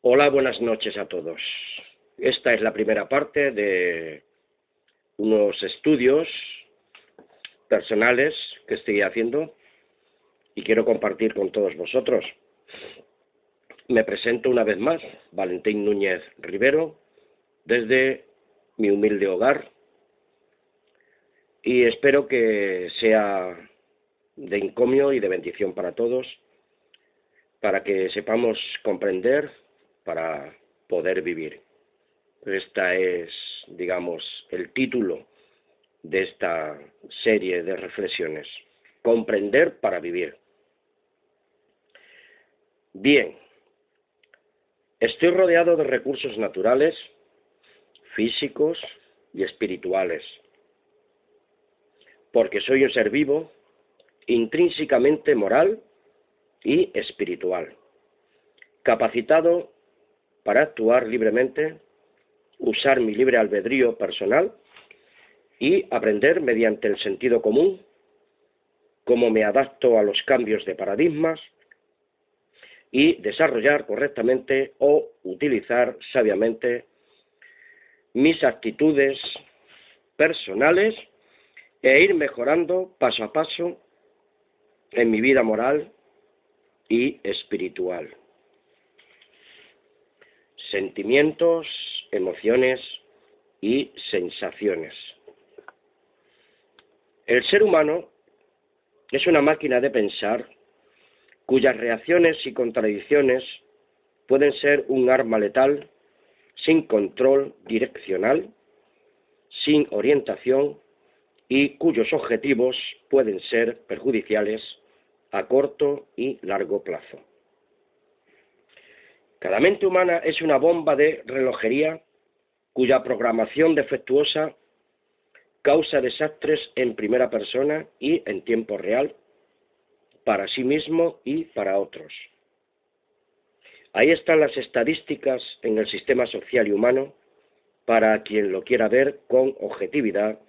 Hola, buenas noches a todos. Esta es la primera parte de unos estudios personales que estoy haciendo y quiero compartir con todos vosotros. Me presento una vez más, Valentín Núñez Rivero, desde mi humilde hogar, y espero que sea de encomio y de bendición para todos, para que sepamos comprender, para poder vivir. Esta es, digamos, el título de esta serie de reflexiones. Comprender para vivir. Bien, estoy rodeado de recursos naturales, físicos y espirituales, porque soy un ser vivo, intrínsecamente moral y espiritual, capacitado para actuar libremente, usar mi libre albedrío personal y aprender mediante el sentido común cómo me adapto a los cambios de paradigmas y desarrollar correctamente o utilizar sabiamente mis actitudes personales e ir mejorando paso a paso en mi vida moral y espiritual. Sentimientos, emociones y sensaciones. El ser humano es una máquina de pensar cuyas reacciones y contradicciones pueden ser un arma letal sin control direccional, sin orientación y cuyos objetivos pueden ser perjudiciales a corto y largo plazo. Cada mente humana es una bomba de relojería cuya programación defectuosa causa desastres en primera persona y en tiempo real, para sí mismo y para otros. Ahí están las estadísticas en el sistema social y humano para quien lo quiera ver con objetividad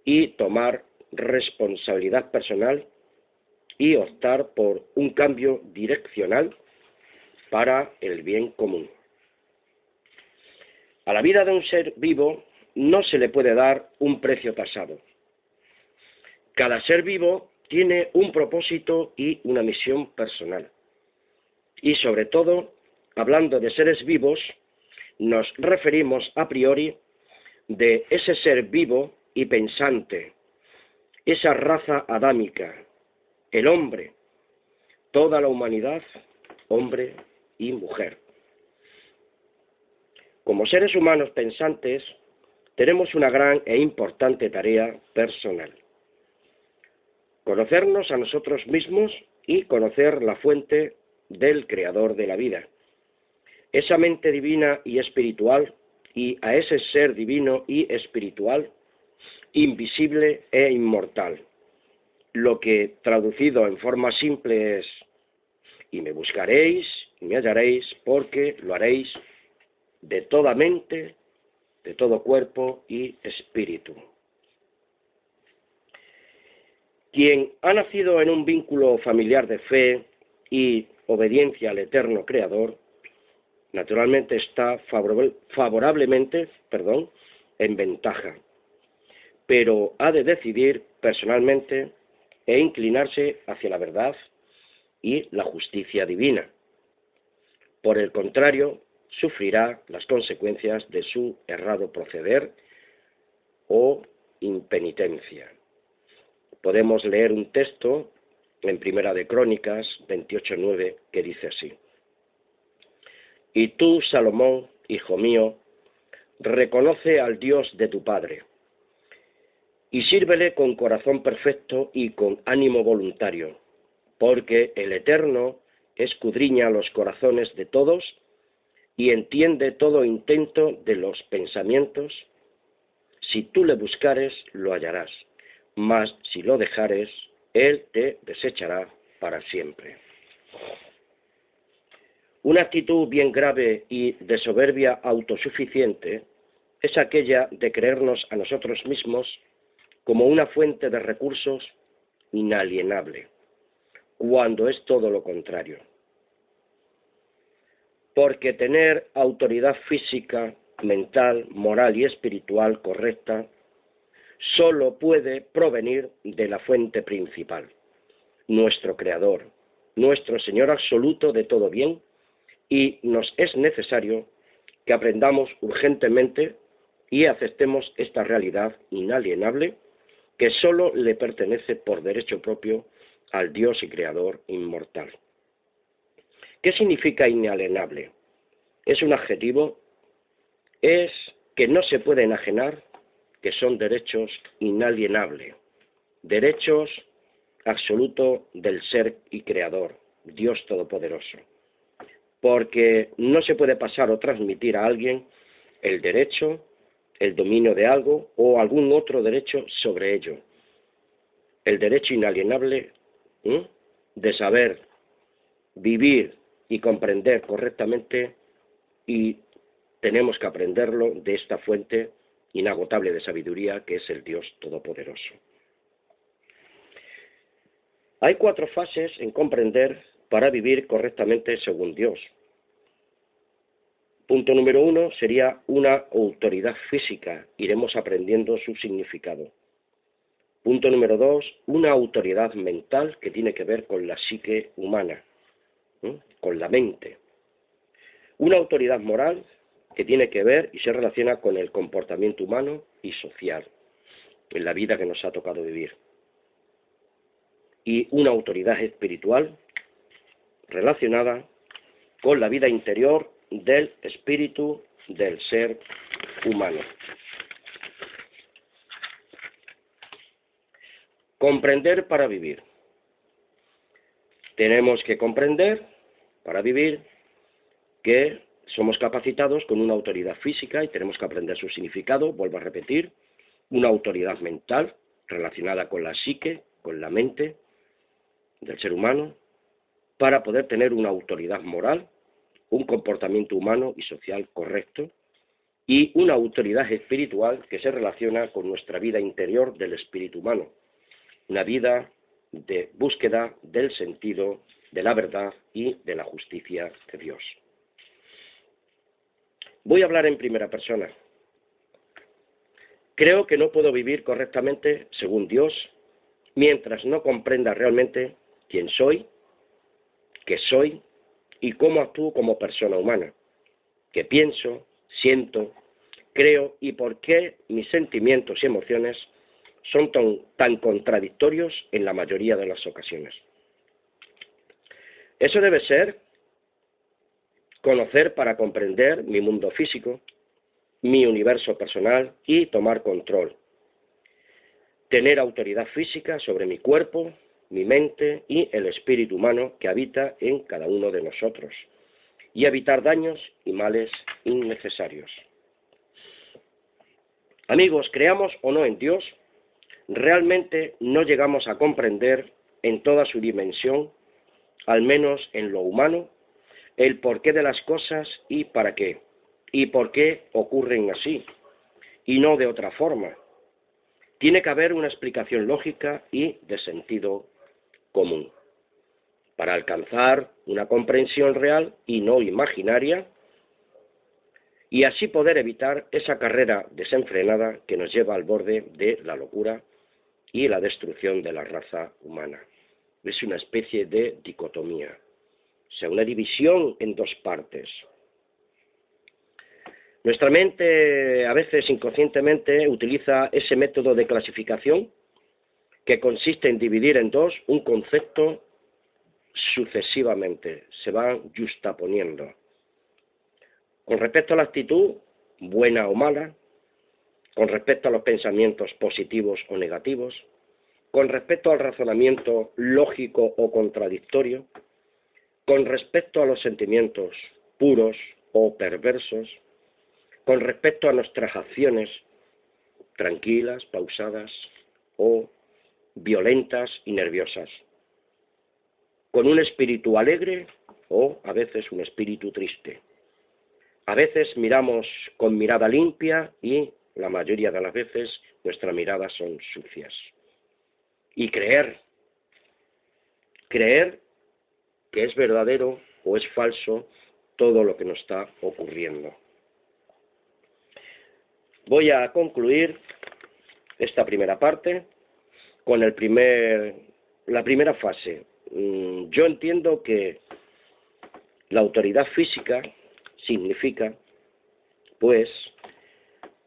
y tomar responsabilidad personal y optar por un cambio direccional para el bien común. A la vida de un ser vivo no se le puede dar un precio tasado. Cada ser vivo tiene un propósito y una misión personal. Y sobre todo, hablando de seres vivos, nos referimos a priori de ese ser vivo y pensante, esa raza adámica, el hombre, toda la humanidad, hombre y mujer. Como seres humanos pensantes, tenemos una gran e importante tarea personal. Conocernos a nosotros mismos y conocer la fuente del creador de la vida. Esa mente divina y espiritual, y a ese ser divino y espiritual, invisible e inmortal. Lo que traducido en forma simple es: y me buscaréis y me hallaréis, porque lo haréis de toda mente, de todo cuerpo y espíritu. Quien ha nacido en un vínculo familiar de fe y obediencia al eterno Creador, naturalmente está favorablemente en ventaja, pero ha de decidir personalmente e inclinarse hacia la verdad y la justicia divina. Por el contrario, sufrirá las consecuencias de su errado proceder o impenitencia. Podemos leer un texto en Primera de Crónicas 28:9 que dice así: Y tú, Salomón, hijo mío, reconoce al Dios de tu Padre, y sírvele con corazón perfecto y con ánimo voluntario, porque el Eterno escudriña los corazones de todos y entiende todo intento de los pensamientos. Si tú le buscares, lo hallarás, mas si lo dejares, él te desechará para siempre. Una actitud bien grave y de soberbia autosuficiente es aquella de creernos a nosotros mismos como una fuente de recursos inalienable, cuando es todo lo contrario. porque tener autoridad física, mental, moral y espiritual correcta solo puede provenir de la fuente principal, nuestro Creador, nuestro Señor absoluto de todo bien, y nos es necesario que aprendamos urgentemente y aceptemos esta realidad inalienable que solo le pertenece por derecho propio al Dios y Creador inmortal. ¿Qué significa inalienable? Es un adjetivo, es que no se puede enajenar, que son derechos inalienables, derechos absolutos del Ser y Creador, Dios Todopoderoso. Porque no se puede pasar o transmitir a alguien el derecho, el dominio de algo o algún otro derecho sobre ello. El derecho inalienable de saber vivir y comprender correctamente, y tenemos que aprenderlo de esta fuente inagotable de sabiduría que es el Dios Todopoderoso. Hay 4 fases en comprender para vivir correctamente según Dios. Punto número 1 sería una autoridad física, iremos aprendiendo su significado. Punto número 2, una autoridad mental que tiene que ver con la psique humana, con la mente. Una autoridad moral que tiene que ver y se relaciona con el comportamiento humano y social, en la vida que nos ha tocado vivir. Y una autoridad espiritual relacionada con la vida interior del espíritu del ser humano. Comprender para vivir. Tenemos que comprender para vivir que somos capacitados con una autoridad física y tenemos que aprender su significado, vuelvo a repetir, una autoridad mental relacionada con la psique, con la mente del ser humano, para poder tener una autoridad moral, un comportamiento humano y social correcto, y una autoridad espiritual que se relaciona con nuestra vida interior del espíritu humano, una vida de búsqueda del sentido, de la verdad y de la justicia de Dios. Voy a hablar en primera persona. Creo que no puedo vivir correctamente según Dios mientras no comprenda realmente quién soy, qué soy y cómo actúo como persona humana, qué pienso, siento, creo y por qué mis sentimientos y emociones son tan contradictorios en la mayoría de las ocasiones. Eso debe ser conocer para comprender mi mundo físico, mi universo personal y tomar control. Tener autoridad física sobre mi cuerpo, mi mente y el espíritu humano que habita en cada uno de nosotros y evitar daños y males innecesarios. Amigos, creamos o no en Dios, realmente no llegamos a comprender en toda su dimensión, al menos en lo humano, el porqué de las cosas y para qué, y por qué ocurren así, y no de otra forma. Tiene que haber una explicación lógica y de sentido común, para alcanzar una comprensión real y no imaginaria, y así poder evitar esa carrera desenfrenada que nos lleva al borde de la locura y la destrucción de la raza humana. Es una especie de dicotomía, o sea, una división en 2 partes. Nuestra mente, a veces inconscientemente, utiliza ese método de clasificación que consiste en dividir en 2 un concepto sucesivamente, se van justaponiendo. Con respecto a la actitud, buena o mala, con respecto a los pensamientos positivos o negativos, con respecto al razonamiento lógico o contradictorio, con respecto a los sentimientos puros o perversos, con respecto a nuestras acciones tranquilas, pausadas o violentas y nerviosas, con un espíritu alegre o a veces un espíritu triste. A veces miramos con mirada limpia y la mayoría de las veces nuestras miradas son sucias. Y creer que es verdadero o es falso todo lo que nos está ocurriendo. Voy a concluir esta primera parte con la primera fase. Yo entiendo que la autoridad física significa, pues,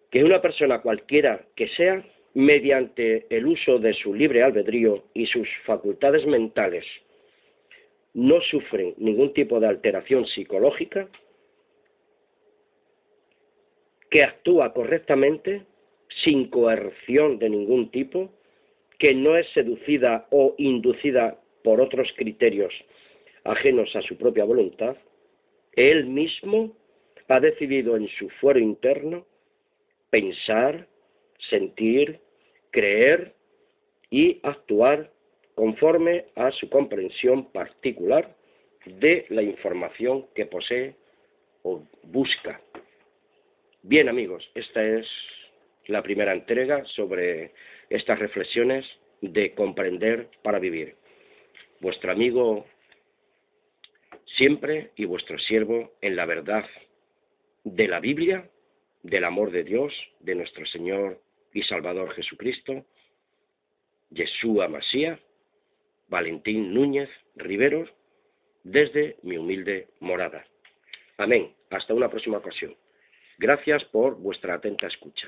que una persona cualquiera que sea, mediante el uso de su libre albedrío y sus facultades mentales, no sufren ningún tipo de alteración psicológica, que actúa correctamente, sin coerción de ningún tipo, que no es seducida o inducida por otros criterios ajenos a su propia voluntad, él mismo ha decidido en su fuero interno pensar, sentir, creer y actuar conforme a su comprensión particular de la información que posee o busca. Bien, amigos, esta es la primera entrega sobre estas reflexiones de comprender para vivir. Vuestro amigo siempre y vuestro siervo en la verdad de la Biblia, del amor de Dios, de nuestro Señor y Salvador Jesucristo, Yeshua Masía, Valentín Núñez Riveros, desde mi humilde morada. Amén. Hasta una próxima ocasión. Gracias por vuestra atenta escucha.